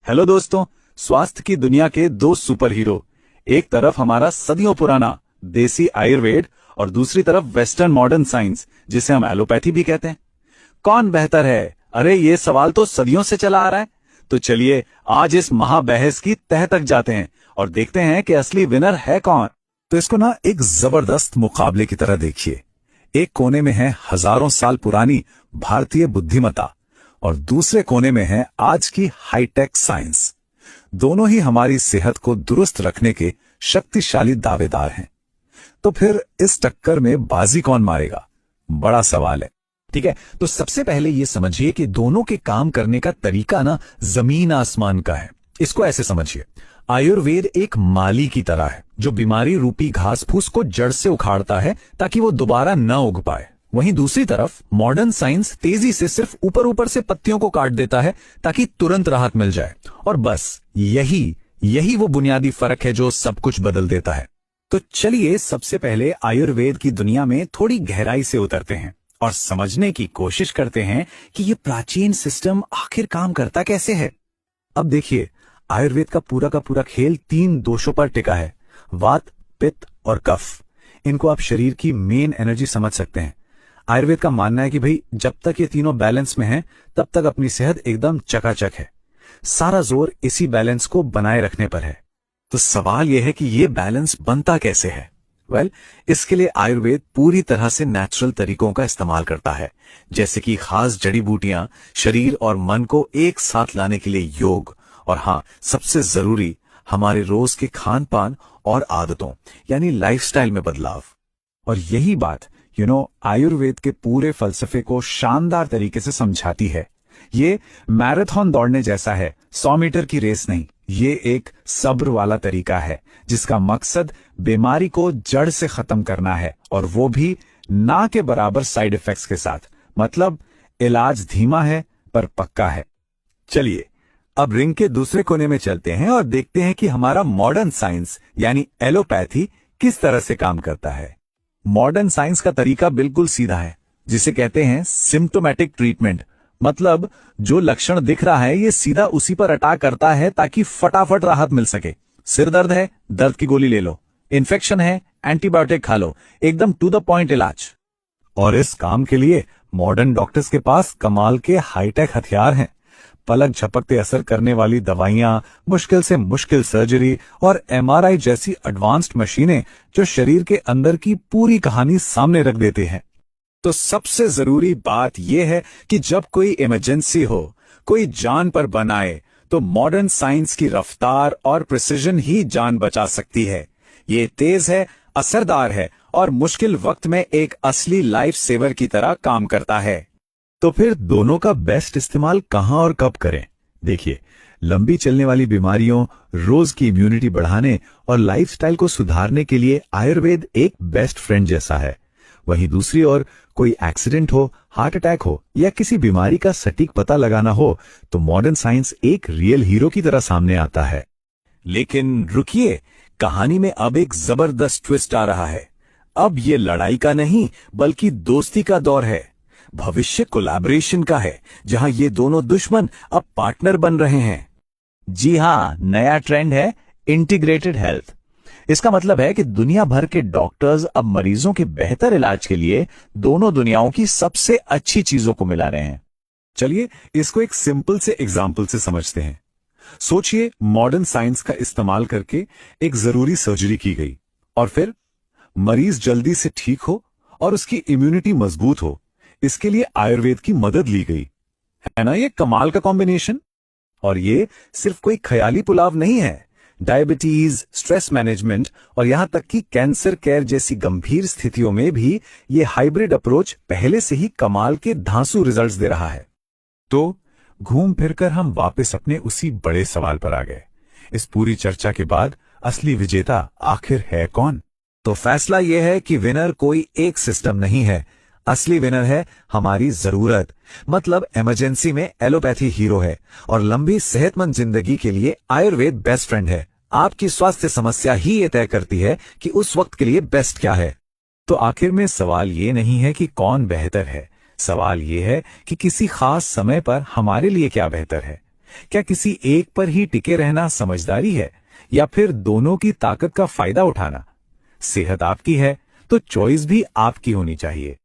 Hello दोस्तों, स्वास्थ्य की दुनिया के दो सुपर हीरो, एक तरफ हमारा सदियों पुराना देसी आयुर्वेद और दूसरी तरफ वेस्टर्न मॉडर्न साइंस जिसे हम एलोपैथी भी कहते हैं। कौन बेहतर है? अरे ये सवाल तो सदियों से चला आ रहा है। तो चलिए आज इस महाबहस की तह तक जाते हैं और देखते हैं कि असली विनर है कौन। तो इसको ना एक जबरदस्त मुकाबले की तरह देखिए। एक कोने में है हजारों साल पुरानी भारतीय बुद्धिमत्ता और दूसरे कोने में है आज की हाईटेक साइंस। दोनों ही हमारी सेहत को दुरुस्त रखने के शक्तिशाली दावेदार हैं। तो फिर इस टक्कर में बाजी कौन मारेगा? बड़ा सवाल है। ठीक है, तो सबसे पहले ये समझिए कि दोनों के काम करने का तरीका ना जमीन आसमान का है। इसको ऐसे समझिए, आयुर्वेद एक माली की तरह है जो बीमारी रूपी घास फूस को जड़ से उखाड़ता है ताकि वो दोबारा न उग पाए। वहीं दूसरी तरफ मॉडर्न साइंस तेजी से सिर्फ ऊपर ऊपर से पत्तियों को काट देता है ताकि तुरंत राहत मिल जाए। और बस यही वो बुनियादी फर्क है जो सब कुछ बदल देता है। तो चलिए सबसे पहले आयुर्वेद की दुनिया में थोड़ी गहराई से उतरते हैं और समझने की कोशिश करते हैं कि ये प्राचीन सिस्टम आखिर काम करता कैसे है। अब देखिए, आयुर्वेद का पूरा खेल 3 दोषों पर टिका है, वात, पित्त और कफ। इनको आप शरीर की मेन एनर्जी समझ सकते हैं। आयुर्वेद का मानना है कि भाई जब तक ये तीनों बैलेंस में हैं, तब तक अपनी सेहत एकदम चकाचक है। सारा जोर इसी बैलेंस को बनाए रखने पर है। तो सवाल यह है कि ये बैलेंस बनता कैसे है? इसके लिए आयुर्वेद पूरी तरह से नेचुरल तरीकों का इस्तेमाल करता है, जैसे कि खास जड़ी बूटियां, शरीर और मन को एक साथ लाने के लिए योग, और हाँ, सबसे जरूरी हमारे रोज के खान पान और आदतों यानी लाइफस्टाइल में बदलाव। और यही बात आयुर्वेद के पूरे फलसफे को शानदार तरीके से समझाती है। ये मैराथन दौड़ने जैसा है, 100 मीटर की रेस नहीं। ये एक सब्र वाला तरीका है जिसका मकसद बीमारी को जड़ से खत्म करना है, और वो भी ना के बराबर साइड इफेक्ट्स के साथ। मतलब इलाज धीमा है पर पक्का है। चलिए अब रिंग के दूसरे कोने में चलते हैं और देखते हैं कि हमारा मॉडर्न साइंस यानी एलोपैथी किस तरह से काम करता है। मॉडर्न साइंस का तरीका बिल्कुल सीधा है, जिसे कहते हैं सिम्टोमेटिक ट्रीटमेंट। मतलब जो लक्षण दिख रहा है ये सीधा उसी पर अटैक करता है ताकि फटाफट राहत मिल सके। सिर दर्द है, दर्द की गोली ले लो। इन्फेक्शन है, एंटीबायोटिक खा लो। एकदम टू द पॉइंट इलाज। और इस काम के लिए मॉडर्न डॉक्टर्स के पास कमाल के हाईटेक हथियार हैं। पलक झपकते असर करने वाली दवाइयां, मुश्किल से मुश्किल सर्जरी और एमआरआई जैसी एडवांस्ड मशीनें जो शरीर के अंदर की पूरी कहानी सामने रख देते हैं। तो सबसे जरूरी बात यह है कि जब कोई इमरजेंसी हो, कोई जान पर बनाए, तो मॉडर्न साइंस की रफ्तार और प्रिसिजन ही जान बचा सकती है। ये तेज है, असरदार है और मुश्किल वक्त में एक असली लाइफ सेवर की तरह काम करता है। तो फिर दोनों का बेस्ट इस्तेमाल कहां और कब करें? देखिए, लंबी चलने वाली बीमारियों, रोज की इम्यूनिटी बढ़ाने और लाइफस्टाइल को सुधारने के लिए आयुर्वेद एक बेस्ट फ्रेंड जैसा है। वहीं दूसरी ओर कोई एक्सीडेंट हो, हार्ट अटैक हो या किसी बीमारी का सटीक पता लगाना हो, तो मॉडर्न साइंस एक रियल हीरो की तरह सामने आता है। लेकिन रुकिए, कहानी में अब एक जबरदस्त ट्विस्ट आ रहा है। अब ये लड़ाई का नहीं बल्कि दोस्ती का दौर है। भविष्य कोलैबोरेशन का है, जहां ये दोनों दुश्मन अब पार्टनर बन रहे हैं। जी हां, नया ट्रेंड है इंटीग्रेटेड हेल्थ। इसका मतलब है कि दुनिया भर के डॉक्टर्स अब मरीजों के बेहतर इलाज के लिए दोनों दुनियाओं की सबसे अच्छी चीजों को मिला रहे हैं। चलिए इसको एक सिंपल से एग्जाम्पल से समझते हैं। सोचिए, मॉडर्न साइंस का इस्तेमाल करके एक जरूरी सर्जरी की गई और फिर मरीज जल्दी से ठीक हो और उसकी इम्यूनिटी मजबूत हो। इसके लिए आयुर्वेद की मदद ली गई। है ना ये कमाल का कॉम्बिनेशन? और ये सिर्फ कोई ख्याली पुलाव नहीं है। डायबिटीज, स्ट्रेस मैनेजमेंट और यहां तक कि कैंसर केयर जैसी गंभीर स्थितियों में भी ये हाइब्रिड अप्रोच पहले से ही कमाल के धांसू रिजल्ट्स दे रहा है। तो घूम फिरकर हम वापस अपने उसी बड़े सवाल पर आ गए। इस पूरी चर्चा के बाद असली विजेता आखिर है कौन? तो फैसला यह है कि विनर कोई एक सिस्टम नहीं है। असली विनर है हमारी जरूरत। मतलब इमरजेंसी में एलोपैथी हीरो है और लंबी सेहतमंद जिंदगी के लिए आयुर्वेद बेस्ट फ्रेंड है। आपकी स्वास्थ्य समस्या ही ये तय करती है कि उस वक्त के लिए बेस्ट क्या है। तो आखिर में सवाल ये नहीं है कि कौन बेहतर है, सवाल ये है कि किसी खास समय पर हमारे लिए क्या बेहतर है। क्या किसी एक पर ही टिके रहना समझदारी है या फिर दोनों की ताकत का फायदा उठाना? सेहत आपकी है तो चॉइस भी आपकी होनी चाहिए।